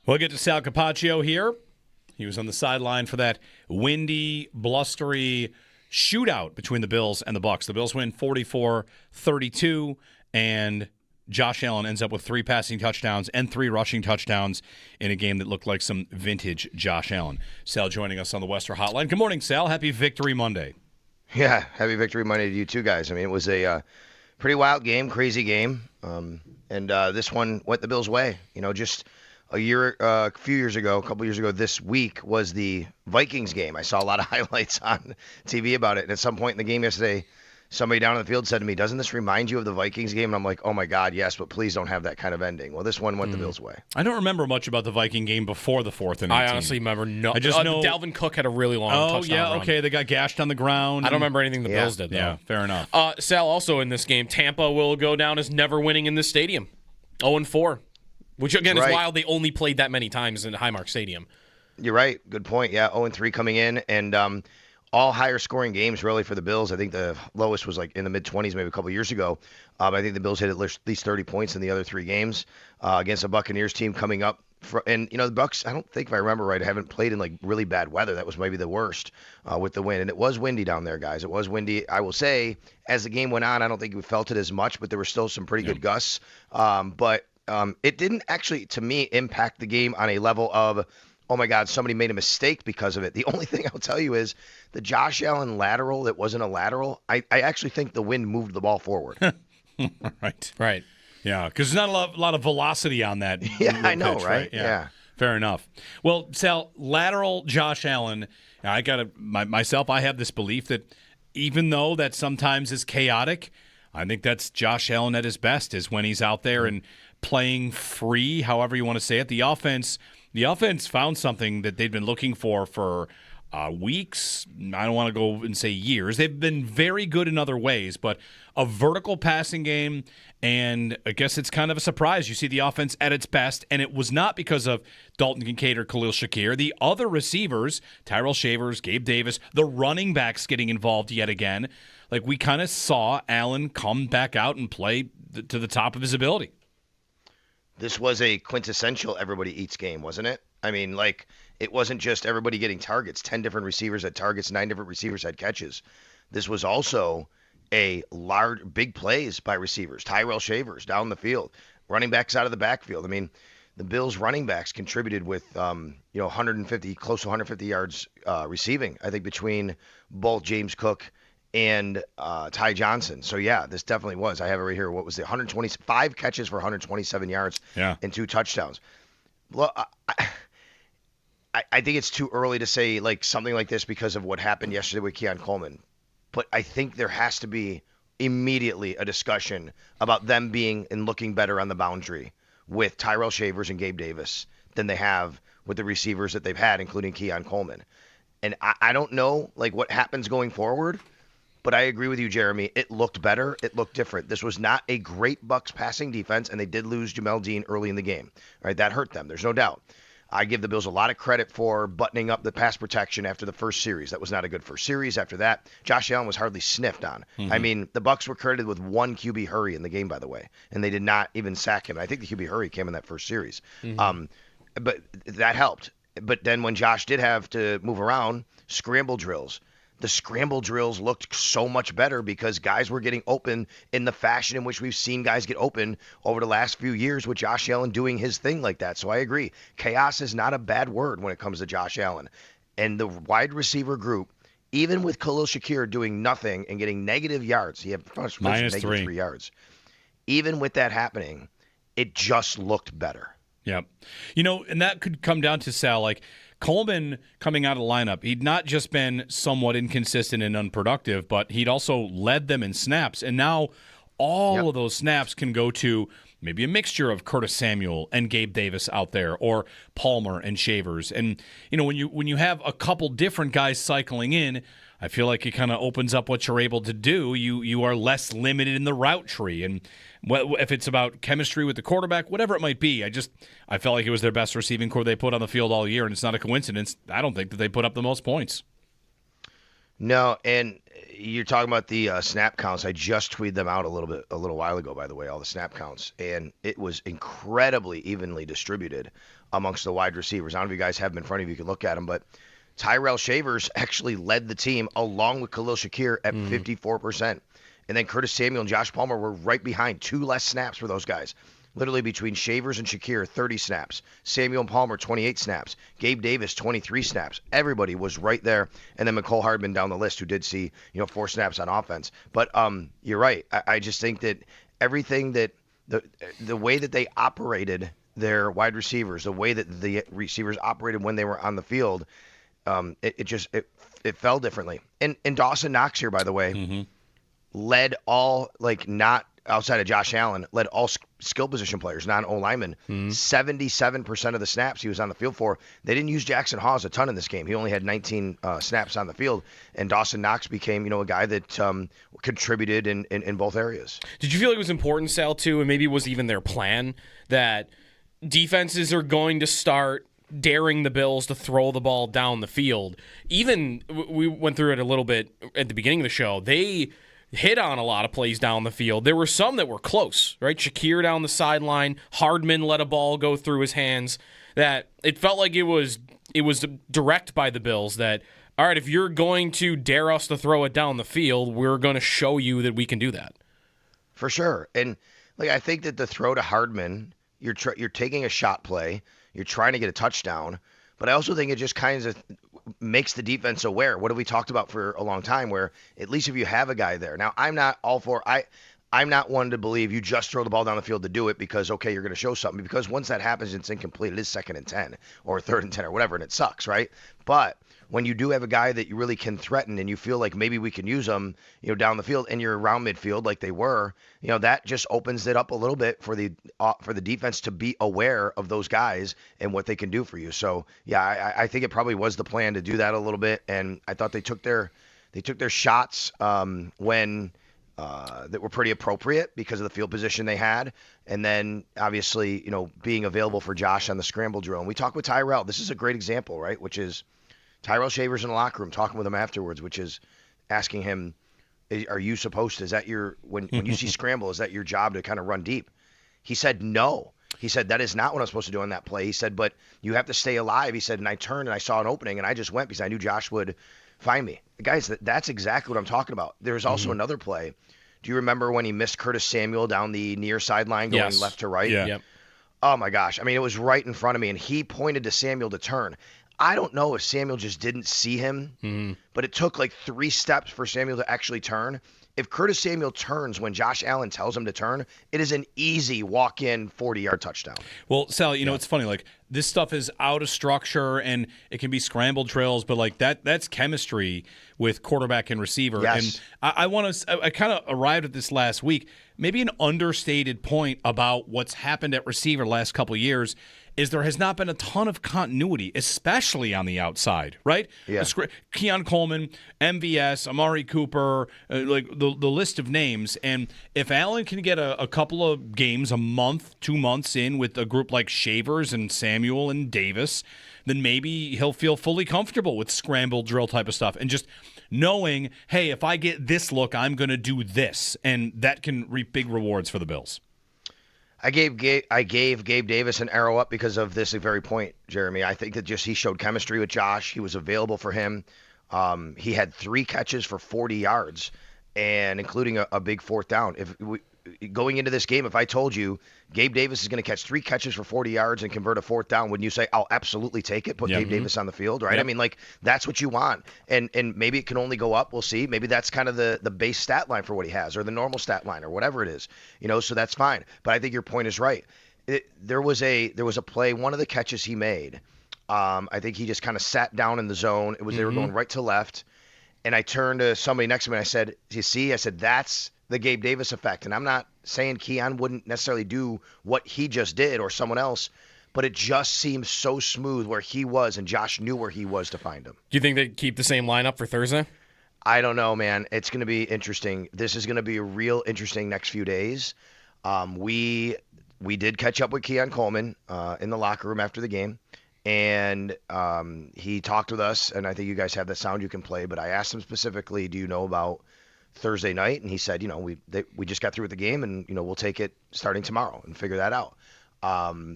We'll get to Sal Capaccio here. He was on the sideline for that windy, blustery shootout between the Bills and the Bucs. The Bills win 44-32, and Josh Allen ends up with 3 passing touchdowns and 3 rushing touchdowns in a game that looked like some vintage Josh Allen. Sal joining us on the Western Hotline. Good morning, Sal. Happy Victory Monday. Yeah, happy Victory Monday to you too, guys. I mean, it was a pretty wild game, crazy game, and this one went the Bills' way. You know, just a couple years ago, this week was the Vikings game. I saw a lot of highlights on TV about it, and at some point in the game yesterday, somebody down on the field said to me, "Doesn't this remind you of the Vikings game?" And I'm like, "Oh my God, yes, but please don't have that kind of ending." Well, this one went the Bills' way. I don't remember much about the Viking game before the 4th and 18. I honestly remember no. I just know Dalvin Cook had a really long touchdown run. Okay, they got gashed on the ground. I don't remember anything the Bills did, though. Yeah, fair enough. Sal, also in this game, Tampa will go down as never winning in this stadium. 0-4, which, again, is wild. They only played that many times in Highmark Stadium. You're right. Good point. Yeah, 0-3 coming in, and all higher scoring games really for the Bills. I think the lowest was like in the mid-20s maybe a couple years ago. I think the Bills hit at least 30 points in the other 3 games against a Buccaneers team coming up. And, you know, the Bucs, I don't think if I remember right, haven't played in like really bad weather. That was maybe the worst with the wind. And it was windy down there, guys. It was windy. I will say, as the game went on, I don't think we felt it as much, but there were still some pretty good gusts. But it didn't actually, to me, impact the game on a level of, oh my God, somebody made a mistake because of it. The only thing I'll tell you is the Josh Allen lateral that wasn't a lateral, I actually think the wind moved the ball forward. Right. Yeah, because there's not a lot of velocity on that. Yeah, I know, pitch, right? Yeah. Fair enough. Well, Sal, lateral Josh Allen, I have this belief that even though that sometimes is chaotic, I think that's Josh Allen at his best, is when he's out there and playing free, however you want to say it. The offense found something that they've been looking for weeks. I don't want to go and say years. They've been very good in other ways, but a vertical passing game, and I guess it's kind of a surprise. You see the offense at its best, and it was not because of Dalton Kincaid or Khalil Shakir. The other receivers, Tyrell Shavers, Gabe Davis, the running backs getting involved yet again. Like, we kind of saw Allen come back out and play to the top of his ability. This was a quintessential everybody eats game, wasn't it? I mean, like, it wasn't just everybody getting targets. 10 different receivers had targets, 9 different receivers had catches. This was also a big plays by receivers. Tyrell Shavers down the field, running backs out of the backfield. I mean, the Bills running backs contributed with 150, close to 150 yards receiving, I think, between both James Cook and Ty Johnson. So, yeah, this definitely was. I have it right here. What was it? 125 catches for 127 yards and 2 touchdowns. Well, I think it's too early to say like something like this because of what happened yesterday with Keon Coleman. But I think there has to be immediately a discussion about them being and looking better on the boundary with Tyrell Shavers and Gabe Davis than they have with the receivers that they've had, including Keon Coleman. And I don't know like what happens going forward, but I agree with you, Jeremy. It looked better. It looked different. This was not a great Bucs passing defense, and they did lose Jamel Dean early in the game. All right, that hurt them. There's no doubt. I give the Bills a lot of credit for buttoning up the pass protection after the first series. That was not a good first series. After that, Josh Allen was hardly sniffed on. Mm-hmm. I mean, the Bucs were credited with 1 QB hurry in the game, by the way, and they did not even sack him. I think the QB hurry came in that first series. Mm-hmm. But that helped. But then when Josh did have to move around, scramble drills. The scramble drills looked so much better because guys were getting open in the fashion in which we've seen guys get open over the last few years with Josh Allen doing his thing like that. So I agree. Chaos is not a bad word when it comes to Josh Allen. And the wide receiver group, even with Khalil Shakir doing nothing and getting negative yards, he had negative 3 yards. Even with that happening, it just looked better. Yeah. You know, and that could come down to, Sal, like, Coleman coming out of the lineup, he'd not just been somewhat inconsistent and unproductive, but he'd also led them in snaps. And now all of those snaps can go to maybe a mixture of Curtis Samuel and Gabe Davis out there, or Palmer and Shavers. And, you know, when you have a couple different guys cycling in, I feel like it kind of opens up what you're able to do. You are less limited in the route tree. And if it's about chemistry with the quarterback, whatever it might be, I felt like it was their best receiving core they put on the field all year, and it's not a coincidence. I don't think that they put up the most points. No, and you're talking about the snap counts. I just tweeted them out a little while ago, by the way, all the snap counts, and it was incredibly evenly distributed amongst the wide receivers. I don't know if you guys have them in front of you. You can look at them, but Tyrell Shavers actually led the team along with Khalil Shakir at 54%. And then Curtis Samuel and Josh Palmer were right behind. 2 less snaps for those guys. Literally between Shavers and Shakir, 30 snaps. Samuel and Palmer, 28 snaps. Gabe Davis, 23 snaps. Everybody was right there. And then McCole Hardman down the list, who did see 4 snaps on offense. But you're right. I just think that everything that the way that they operated their wide receivers, the way that the receivers operated when they were on the field, it fell differently. And Dawson Knox here, by the way, led all, not outside of Josh Allen, led all skill position players, non-O-linemen. 77% of the snaps he was on the field for. They didn't use Jackson Hawes a ton in this game. He only had 19 snaps on the field. And Dawson Knox became, a guy that contributed in both areas. Did you feel it was important, Sal, too, and maybe it was even their plan, that defenses are going to start daring the Bills to throw the ball down the field? Even, we went through it a little bit at the beginning of the show, they hit on a lot of plays down the field. There were some that were close, right? Shakir down the sideline, Hardman let a ball go through his hands, that it felt like it was direct by the Bills that, all right, if you're going to dare us to throw it down the field, we're going to show you that we can do that. For sure. And I think that the throw to Hardman, you're taking a shot play, you're trying to get a touchdown, but I also think it just kind of makes the defense aware. What have we talked about for a long time, where at least if you have a guy there. Now, I'm not not one to believe you just throw the ball down the field to do it because, okay, you're going to show something. Because once that happens, it's incomplete. It is 2nd and 10 or 3rd and 10 or whatever, and it sucks, right? But when you do have a guy that you really can threaten and you feel like maybe we can use them, down the field, and you're around midfield like they were, that just opens it up a little bit for the defense to be aware of those guys and what they can do for you. So yeah, I think it probably was the plan to do that a little bit, and I thought they took their shots when that were pretty appropriate because of the field position they had, and then obviously being available for Josh on the scramble drill. And we talked with Tyrell. This is a great example, right? Which is Tyrell Shavers in the locker room talking with him afterwards, which is asking him, are you supposed to, is that your, when you see scramble, is that your job to kind of run deep? He said, no. He said, that is not what I'm supposed to do on that play. He said, but you have to stay alive. He said, and I turned and I saw an opening and I just went because I knew Josh would find me. Guys, that's exactly what I'm talking about. There's also another play. Do you remember when he missed Curtis Samuel down the near sideline going left to right? Yeah. Yep. Oh my gosh. I mean, it was right in front of me and he pointed to Samuel to turn. I don't know if Samuel just didn't see him, but it took 3 steps for Samuel to actually turn. If Curtis Samuel turns when Josh Allen tells him to turn, it is an easy walk-in 40-yard touchdown. Well, Sal, it's funny. This stuff is out of structure, and it can be scrambled drills, but that's chemistry with quarterback and receiver. Yes. And I kind of arrived at this last week. Maybe an understated point about what's happened at receiver the last couple of years is there has not been a ton of continuity, especially on the outside, right? Yeah. Keon Coleman, MVS, Amari Cooper, the list of names. And if Allen can get a couple of games, a month, 2 months in with a group like Shavers and Samuel and Davis, then maybe he'll feel fully comfortable with scramble drill type of stuff. And just knowing, hey, if I get this look, I'm going to do this. And that can reap big rewards for the Bills. I gave Gabe Davis an arrow up because of this very point, Jeremy. I think that just he showed chemistry with Josh. He was available for him. He had 3 catches for 40 yards, and including a big 4th down. Going into this game, if I told you Gabe Davis is going to catch 3 catches for 40 yards and convert a 4th down, wouldn't you say, I'll absolutely take it, put Gabe Davis on the field, right? Yep. I mean, that's what you want. And maybe it can only go up. We'll see. Maybe that's kind of the base stat line for what he has, or the normal stat line, or whatever it is, so that's fine. But I think your point is right. There was a play, one of the catches he made, I think he just kind of sat down in the zone. They were going right to left. And I turned to somebody next to me and I said, you see? I said, that's the Gabe Davis effect. And I'm not saying Keon wouldn't necessarily do what he just did or someone else, but it just seems so smooth where he was, and Josh knew where he was to find him. Do you think they keep the same lineup for Thursday? I don't know, man. It's going to be interesting. This is going to be a real interesting next few days. We did catch up with Keon Coleman in the locker room after the game, and he talked with us, and I think you guys have the sound you can play, but I asked him specifically, do you know about Thursday night? And he said, we just got through with the game, and we'll take it starting tomorrow and figure that out.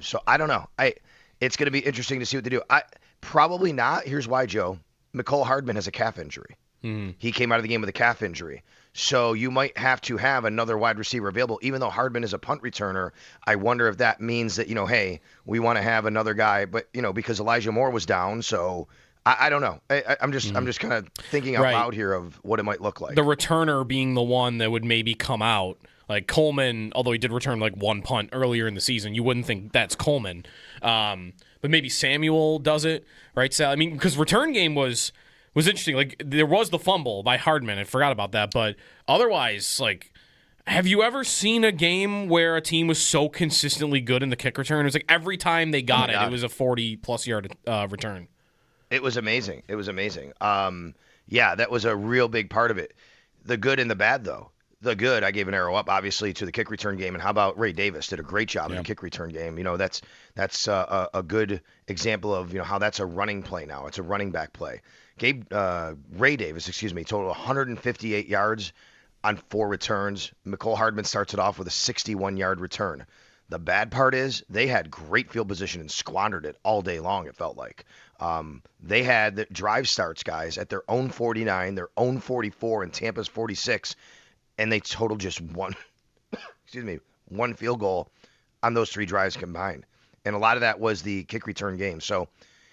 So I don't know. It's going to be interesting to see what they do. Probably not. Here's why, Joe. Mecole Hardman has a calf injury. He came out of the game with a calf injury. So you might have to have another wide receiver available. Even though Hardman is a punt returner, I wonder if that means that, hey, we want to have another guy. But, because Elijah Moore was down, so I don't know. I'm just kind of thinking out loud here of what it might look like. The returner being the one that would maybe come out. Like Coleman, although he did return like one punt earlier in the season, you wouldn't think that's Coleman. But maybe Samuel does it, right, Sal? I mean, because return game was interesting. Like, there was the fumble by Hardman. I forgot about that. But otherwise, like, have you ever seen a game where a team was so consistently good in the kick return? It was like every time they got it was a 40-plus yard return. It was amazing. Yeah, that was a real big part of it. The good and the bad, though. The good, I gave an arrow up, obviously, to the kick return game. And how about Ray Davis? Did a great job in the kick return game. That's a good example of how that's a running play now. It's a running back play. Ray Davis, total 158 yards on 4 returns. Mecole Hardman starts it off with a 61-yard return. The bad part is they had great field position and squandered it all day long, it felt like. They had the drive starts, guys, at their own 49, their own 44, and Tampa's 46, and they totaled just one field goal on those 3 drives combined. And a lot of that was the kick return game. So,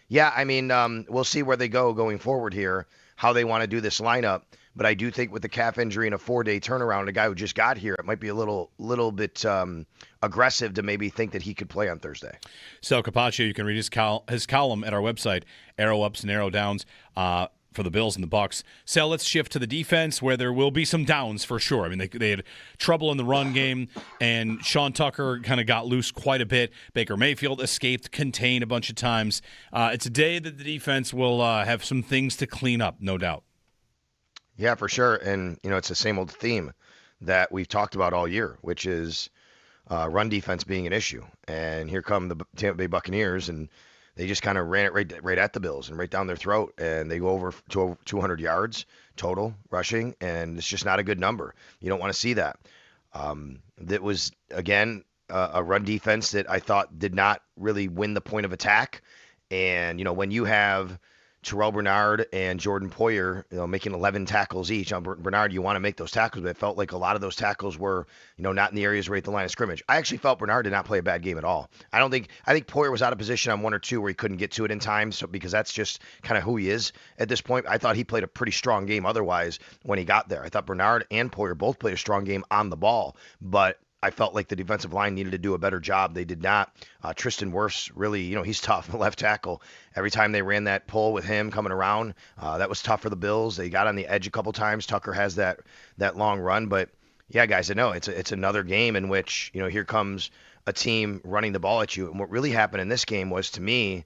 yeah, I mean, we'll see where they go going forward here, how they want to do this lineup. But I do think with the calf injury and a 4-day turnaround, a guy who just got here, it might be a little bit aggressive to maybe think that he could play on Thursday. Sal Capaccio, you can read his column at our website, Arrow Ups and Arrow Downs, for the Bills and the Bucs. Sal, let's shift to the defense where there will be some downs for sure. I mean, they had trouble in the run game, and Sean Tucker kind of got loose quite a bit. Baker Mayfield escaped, contained a bunch of times. It's a day that the defense will have some things to clean up, no doubt. Yeah, for sure. And, it's the same old theme that we've talked about all year, which is run defense being an issue. And here come the Tampa Bay Buccaneers, and they just kind of ran it right at the Bills and right down their throat. And they go over to 200 yards total rushing, and it's just not a good number. You don't want to see that. That was, again, a run defense that I thought did not really win the point of attack. And, when you have Terrell Bernard and Jordan Poyer, making 11 tackles each. On Bernard, you want to make those tackles, but it felt like a lot of those tackles were, not in the areas right at the line of scrimmage. I actually felt Bernard did not play a bad game at all. I think Poyer was out of position on 1 or 2 where he couldn't get to it in time, so because that's just kind of who he is at this point. I thought he played a pretty strong game otherwise when he got there. I thought Bernard and Poyer both played a strong game on the ball, but I felt like the defensive line needed to do a better job. They did not. Tristan Wirfs really, he's tough, left tackle. Every time they ran that pull with him coming around, that was tough for the Bills. They got on the edge a couple times. Tucker has that long run. But, yeah, guys, I know it's another game in which, here comes a team running the ball at you. And what really happened in this game was, to me,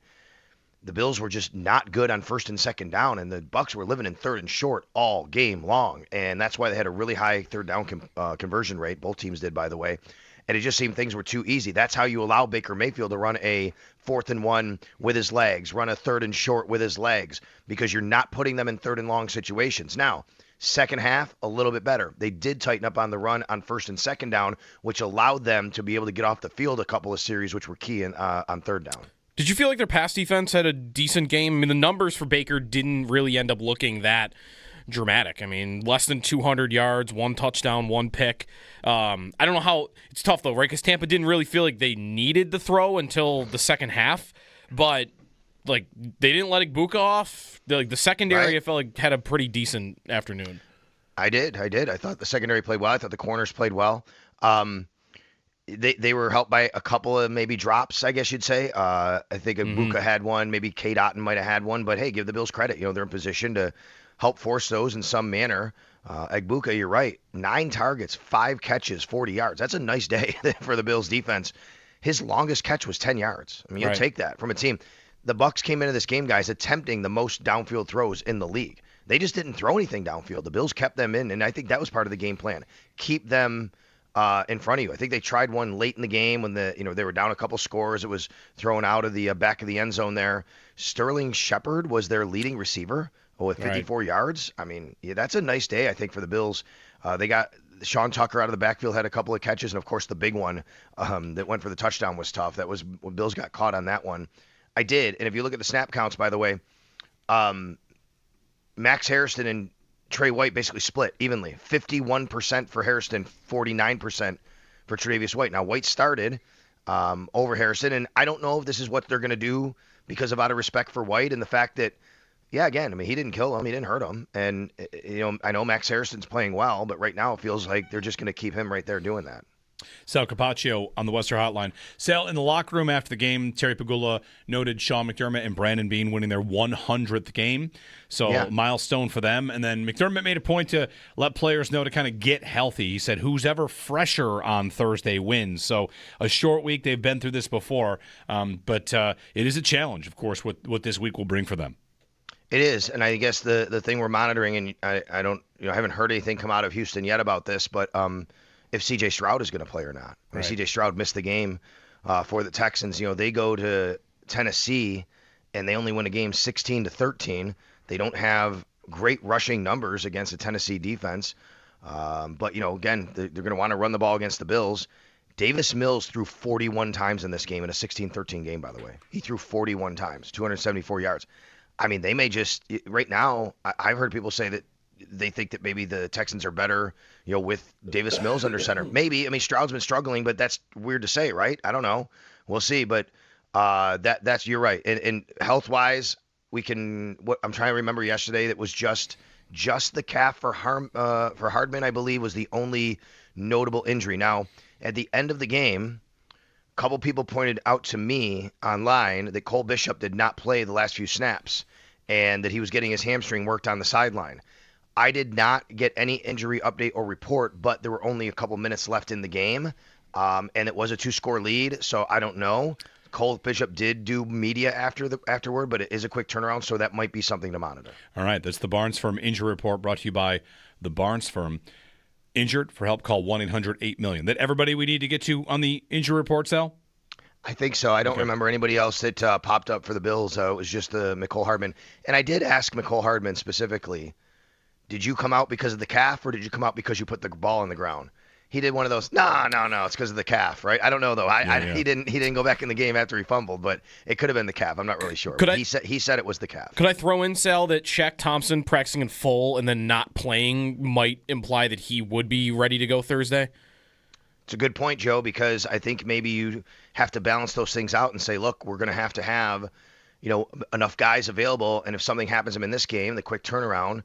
the Bills were just not good on 1st and 2nd down, and the Bucs were living in 3rd and short all game long, and that's why they had a really high 3rd down conversion rate. Both teams did, by the way, and it just seemed things were too easy. That's how you allow Baker Mayfield to run a 4th and 1 with his legs, run a 3rd and short with his legs, because you're not putting them in 3rd and long situations. Now, second half, a little bit better. They did tighten up on the run on 1st and 2nd down, which allowed them to be able to get off the field a couple of series, which were key on 3rd down. Did you feel like their pass defense had a decent game? I mean, the numbers for Baker didn't really end up looking that dramatic. I mean, less than 200 yards, 1 touchdown, 1 pick. I don't know how – it's tough, though, right? Because Tampa didn't really feel like they needed the throw until the second half. But, they didn't let Igbuka off. The secondary, I felt like, had a pretty decent afternoon. I did. I thought the secondary played well. I thought the corners played well. They were helped by a couple of maybe drops, I guess you'd say. I think Igbuka had one. Maybe Kate Otten might have had one. But, hey, give the Bills credit. They're in position to help force those in some manner. Igbuka, you're right. 9 targets, 5 catches, 40 yards. That's a nice day for the Bills defense. His longest catch was 10 yards. I mean, you'll take that from a team. The Bucs came into this game, guys, attempting the most downfield throws in the league. They just didn't throw anything downfield. The Bills kept them in, and I think that was part of the game plan. Keep them in front of you. I think they tried one late in the game when they were down a couple scores. It was thrown out of the back of the end zone there. Sterling Shepard was their leading receiver with 54 yards. I mean, that's a nice day, I think, for the Bills. They got Sean Tucker out of the backfield, had a couple of catches, and, of course, the big one that went for the touchdown was tough. That was when Bills got caught on that one. I did. And if you look at the snap counts, by the way, Max Hairston and Trey White basically split evenly. 51% for Hairston, 49% for Tre'Davious White. Now, White started over Hairston, and I don't know if this is what they're going to do because of out of respect for White and the fact that, yeah, again, I mean, he didn't kill him. He didn't hurt him. And, I know Max Hairston's playing well, but right now it feels like they're just going to keep him right there doing that. Sal Capaccio on the Western Hotline. Sal, in the locker room after the game, Terry Pagula noted Sean McDermott and Brandon Beane winning their 100th game. So milestone for them. And then McDermott made a point to let players know to kind of get healthy. He said, who's ever fresher on Thursday wins. So a short week. They've been through this before. But it is a challenge, of course, what this week will bring for them. It is. And I guess the thing we're monitoring, and I don't, I haven't heard anything come out of Houston yet about this, but if C.J. Stroud is going to play or not. I mean, C.J. Stroud missed the game for the Texans. They go to Tennessee, and they only win a game 16-13. They don't have great rushing numbers against the Tennessee defense. But, again, they're going to want to run the ball against the Bills. Davis Mills threw 41 times in this game, in a 16-13 game, by the way. He threw 41 times, 274 yards. I mean, they may just – right now, I've heard people say that they think that maybe the Texans are better, with Davis Mills under center. Maybe. I mean, Stroud's been struggling, but that's weird to say, right? I don't know. We'll see. But that's you're right. And health-wise, we can. What I'm trying to remember yesterday, that was just the calf for Hardman, I believe, was the only notable injury. Now, at the end of the game, a couple people pointed out to me online that Cole Bishop did not play the last few snaps, and that he was getting his hamstring worked on the sideline. I did not get any injury update or report, but there were only a couple minutes left in the game, and it was a 2-score lead, so I don't know. Cole Bishop did do media afterward, but it is a quick turnaround, so that might be something to monitor. All right, that's the Barnes Firm Injury Report, brought to you by the Barnes Firm. Injured? For help, call 1-800-8-million. That everybody we need to get to on the injury report, Sal? I think so. I don't remember anybody else that popped up for the Bills. It was just Mecole Hardman. And I did ask Mecole Hardman specifically, did you come out because of the calf, or did you come out because you put the ball on the ground? He did one of those, no, it's because of the calf, right? I don't know, though. He didn't go back in the game after he fumbled, but it could have been the calf. I'm not really sure. He said it was the calf. Could I throw in, Sal, that Shaq Thompson practicing in full and then not playing might imply that he would be ready to go Thursday? It's a good point, Joe, because I think maybe you have to balance those things out and say, look, we're going to have, enough guys available, and if something happens to him in this game, the quick turnaround.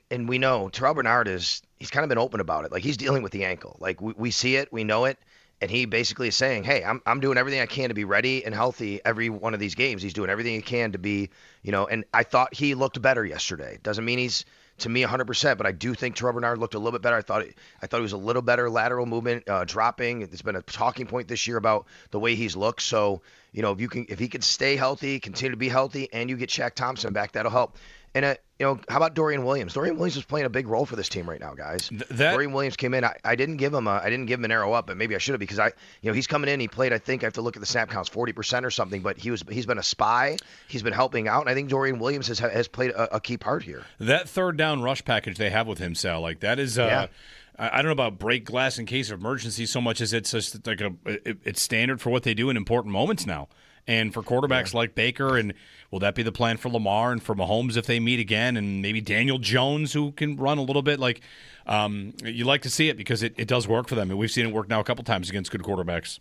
And we know Terrell Bernard he's kind of been open about it. Like, he's dealing with the ankle. Like, we see it, we know it, and he basically is saying, hey, I'm doing everything I can to be ready and healthy every one of these games. He's doing everything he can to be, and I thought he looked better yesterday. Doesn't mean he's, to me, 100%, but I do think Terrell Bernard looked a little bit better. I thought he was a little better lateral movement, dropping. It's been a talking point this year about the way he's looked. So, if he can stay healthy, continue to be healthy, and you get Shaq Thompson back, that'll help. And, how about Dorian Williams? Dorian Williams is playing a big role for this team right now, guys. Dorian Williams came in. I didn't give him an arrow up, but maybe I should have, because he's coming in. He played, I think I have to look at the snap counts, 40% or something, but he's been a spy. He's been helping out, and I think Dorian Williams has played a key part here. That third down rush package they have with him, Sal, like that is I don't know about break glass in case of emergency so much as it's just like it's standard for what they do in important moments now. And for quarterbacks like Baker, and will that be the plan for Lamar and for Mahomes if they meet again, and maybe Daniel Jones, who can run a little bit? Like, you like to see it because it does work for them, and we've seen it work now a couple times against good quarterbacks.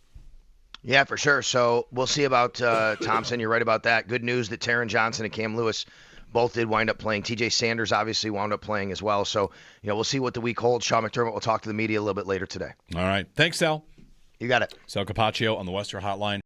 Yeah, for sure. So we'll see about Thompson. You're right about that. Good news that Taron Johnson and Cam Lewis both did wind up playing. T.J. Sanders obviously wound up playing as well. So, we'll see what the week holds. Sean McDermott will talk to the media a little bit later today. All right. Thanks, Sal. You got it. Sal Capaccio on the Western Hotline.